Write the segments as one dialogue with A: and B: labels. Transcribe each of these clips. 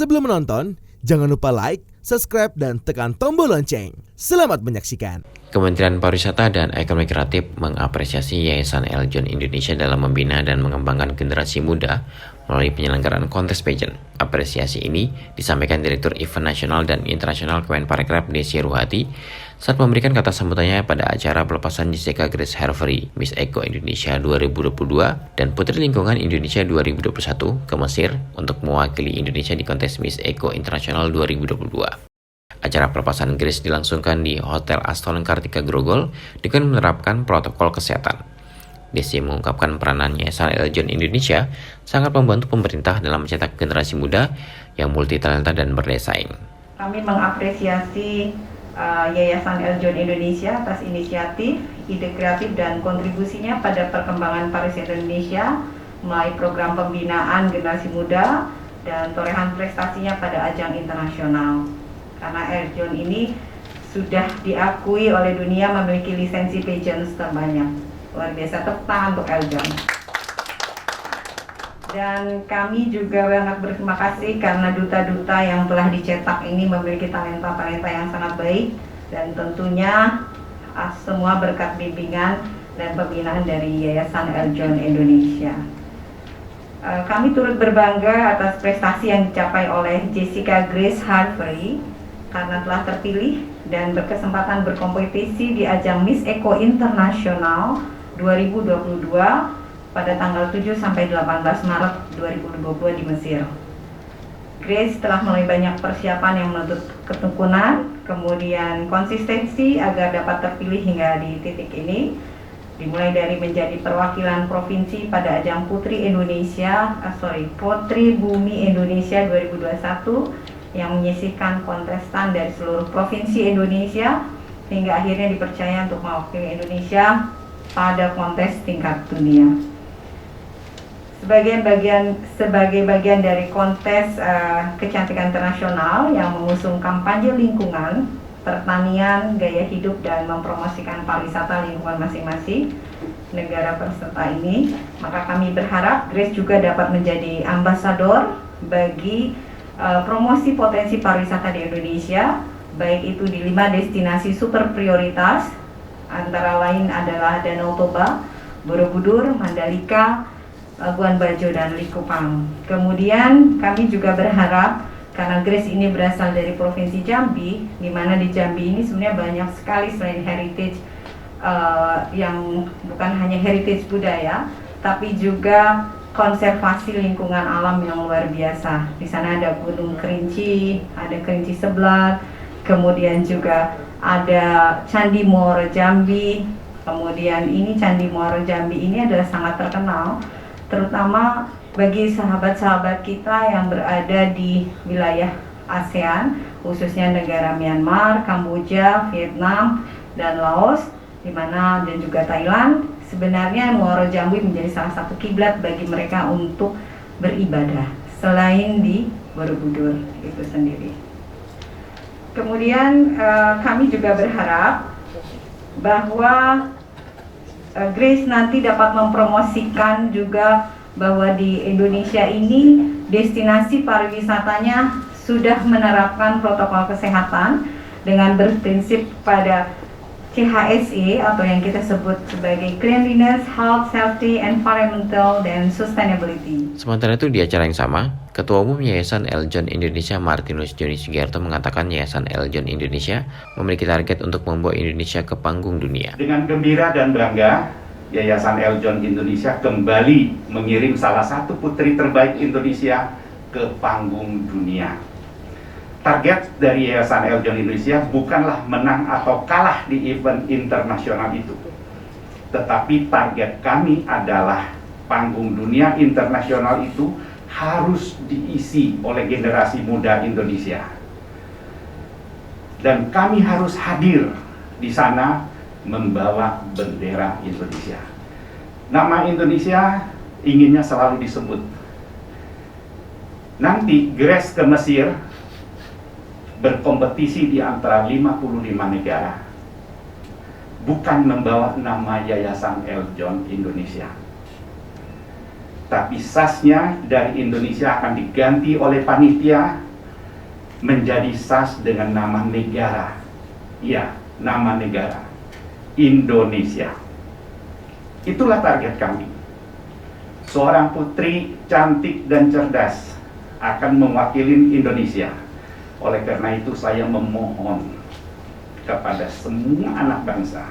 A: Sebelum menonton, jangan lupa like, subscribe, dan tekan tombol lonceng. Selamat menyaksikan.
B: Kementerian Pariwisata dan Ekonomi Kreatif mengapresiasi Yayasan Eljon Indonesia dalam membina dan mengembangkan generasi muda melalui penyelenggaraan kontes pageant. Apresiasi ini disampaikan Direktur Event Nasional dan Internasional Kemenparekraf Desi Ruhati saat memberikan kata sambutannya pada acara pelepasan Jessica Grace Harvery Miss Eco Indonesia 2022 dan Putri Lingkungan Indonesia 2021 ke Mesir untuk mewakili Indonesia di kontes Miss Eco Internasional 2022. Acara pelepasan Grace dilangsungkan di Hotel Aston Kartika Grogol dengan menerapkan protokol kesehatan. Desi mengungkapkan peranan Yayasan Eljon Indonesia sangat membantu pemerintah dalam mencetak generasi muda yang multitalenta dan bersaing.
C: Kami mengapresiasi Yayasan Eljon Indonesia atas inisiatif, ide kreatif dan kontribusinya pada perkembangan pariwisata Indonesia melalui program pembinaan generasi muda dan torehan prestasinya pada ajang internasional. Karena Eljon ini sudah diakui oleh dunia memiliki lisensi pageant terbanyak. Luar biasa, tepuk tangan untuk Eljon. Dan kami juga sangat berterima kasih karena duta-duta yang telah dicetak ini memiliki talenta-talenta yang sangat baik. Dan tentunya semua berkat bimbingan dan pembinaan dari Yayasan Eljon Indonesia. Kami turut berbangga atas prestasi yang dicapai oleh Jessica Grace Harvery karena telah terpilih dan berkesempatan berkompetisi di ajang Miss Eco Internasional 2022 pada tanggal 7 sampai 18 Maret 2022 di Mesir. Grace telah melalui banyak persiapan yang menuntut ketekunan, kemudian konsistensi agar dapat terpilih hingga di titik ini. Dimulai dari menjadi perwakilan provinsi pada ajang Putri Bumi Indonesia 2021 yang menyisihkan kontestan dari seluruh provinsi Indonesia hingga akhirnya dipercaya untuk mewakili Indonesia pada kontes tingkat dunia. Sebagai bagian dari kontes kecantikan internasional yang mengusung kampanye lingkungan, pertanian, gaya hidup dan mempromosikan pariwisata lingkungan masing-masing negara peserta ini, maka kami berharap Grace juga dapat menjadi ambasador bagi promosi potensi pariwisata di Indonesia, baik itu di 5 destinasi super prioritas, antara lain adalah Danau Toba, Borobudur, Mandalika, Labuan Bajo, dan Likupang. Kemudian kami juga berharap, karena Grace ini berasal dari Provinsi Jambi, di mana di Jambi ini sebenarnya banyak sekali selain heritage yang bukan hanya heritage budaya, tapi juga konservasi lingkungan alam yang luar biasa. Di sana ada Gunung Kerinci, ada Kerinci Seblak, kemudian juga ada Candi Muaro Jambi. Kemudian ini Candi Muaro Jambi ini adalah sangat terkenal, terutama bagi sahabat-sahabat kita yang berada di wilayah ASEAN, khususnya negara Myanmar, Kamboja, Vietnam, dan Laos, dan juga Thailand. Sebenarnya Muaro Jambi menjadi salah satu kiblat bagi mereka untuk beribadah selain di Borobudur itu sendiri. Kemudian kami juga berharap bahwa Grace nanti dapat mempromosikan juga bahwa di Indonesia ini destinasi pariwisatanya sudah menerapkan protokol kesehatan dengan berprinsip pada CHSE atau yang kita sebut sebagai Cleanliness, Health, Safety, Environmental, dan Sustainability.
B: Sementara itu di acara yang sama, Ketua Umum Yayasan Eljon Indonesia Martinus Joni Sugiarto mengatakan Yayasan Eljon Indonesia memiliki target untuk membawa Indonesia ke panggung dunia.
D: Dengan gembira dan bangga, Yayasan Eljon Indonesia kembali mengirim salah satu putri terbaik Indonesia ke panggung dunia. Target dari Yayasan Eljon Indonesia bukanlah menang atau kalah di event internasional itu. Tetapi target kami adalah panggung dunia internasional itu harus diisi oleh generasi muda Indonesia. Dan kami harus hadir di sana membawa bendera Indonesia. Nama Indonesia inginnya selalu disebut. Nanti Grace ke Mesir berkompetisi di antara 55 negara, bukan membawa nama Yayasan Eljon Indonesia, tapi SAS-nya dari Indonesia akan diganti oleh panitia menjadi SAS dengan nama negara. Ya, nama negara Indonesia. Itulah target kami. Seorang putri cantik dan cerdas akan mewakili Indonesia. Oleh karena itu saya memohon kepada semua anak bangsa,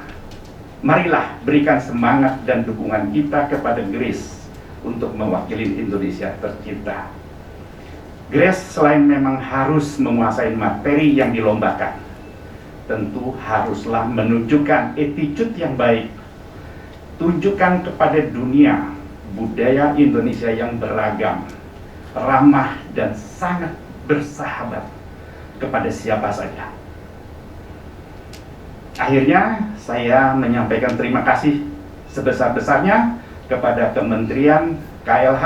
D: marilah berikan semangat dan dukungan kita kepada Grace untuk mewakili Indonesia tercinta. Grace selain memang harus menguasai materi yang dilombakan, tentu haruslah menunjukkan attitude yang baik. Tunjukkan kepada dunia budaya Indonesia yang beragam, ramah dan sangat bersahabat kepada siapa saja. Akhirnya saya menyampaikan terima kasih sebesar-besarnya kepada Kementerian KLH,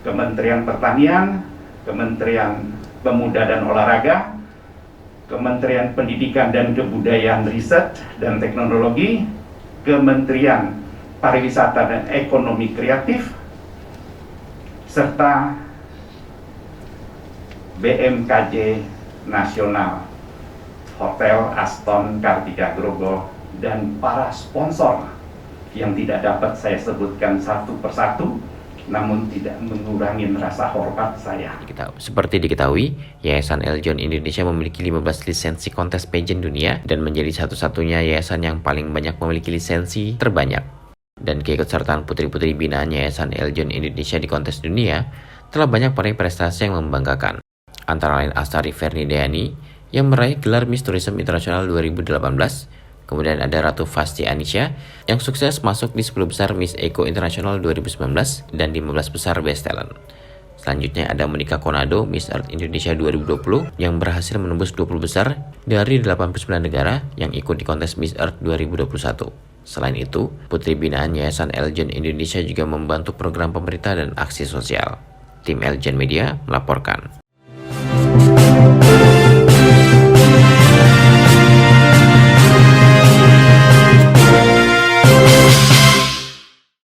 D: Kementerian Pertanian, Kementerian Pemuda dan Olahraga, Kementerian Pendidikan dan Kebudayaan Riset dan Teknologi, Kementerian Pariwisata dan Ekonomi Kreatif, serta BMKJ Nasional, Hotel Aston Kartika Grogol, dan para sponsor yang tidak dapat saya sebutkan satu persatu, namun tidak mengurangi rasa hormat saya.
B: Seperti diketahui, Yayasan Eljon Indonesia memiliki 15 lisensi kontes pageant dunia dan menjadi satu-satunya yayasan yang paling banyak memiliki lisensi terbanyak. Dan keikutsertaan putri-putri binaan Yayasan Eljon Indonesia di kontes dunia telah banyak meraih prestasi yang membanggakan. Antara lain Astari Fernideani yang meraih gelar Miss Tourism Internasional 2018, kemudian ada Ratu Fasti Anisha yang sukses masuk di 10 besar Miss Eco Internasional 2019 dan di 15 besar Best Talent. Selanjutnya ada Monica Konado, Miss Earth Indonesia 2020 yang berhasil menembus 20 besar dari 89 negara yang ikut di kontes Miss Earth 2021. Selain itu, putri binaan Yayasan Eljon Indonesia juga membantu program pemerintah dan aksi sosial. Tim Eljon Media melaporkan.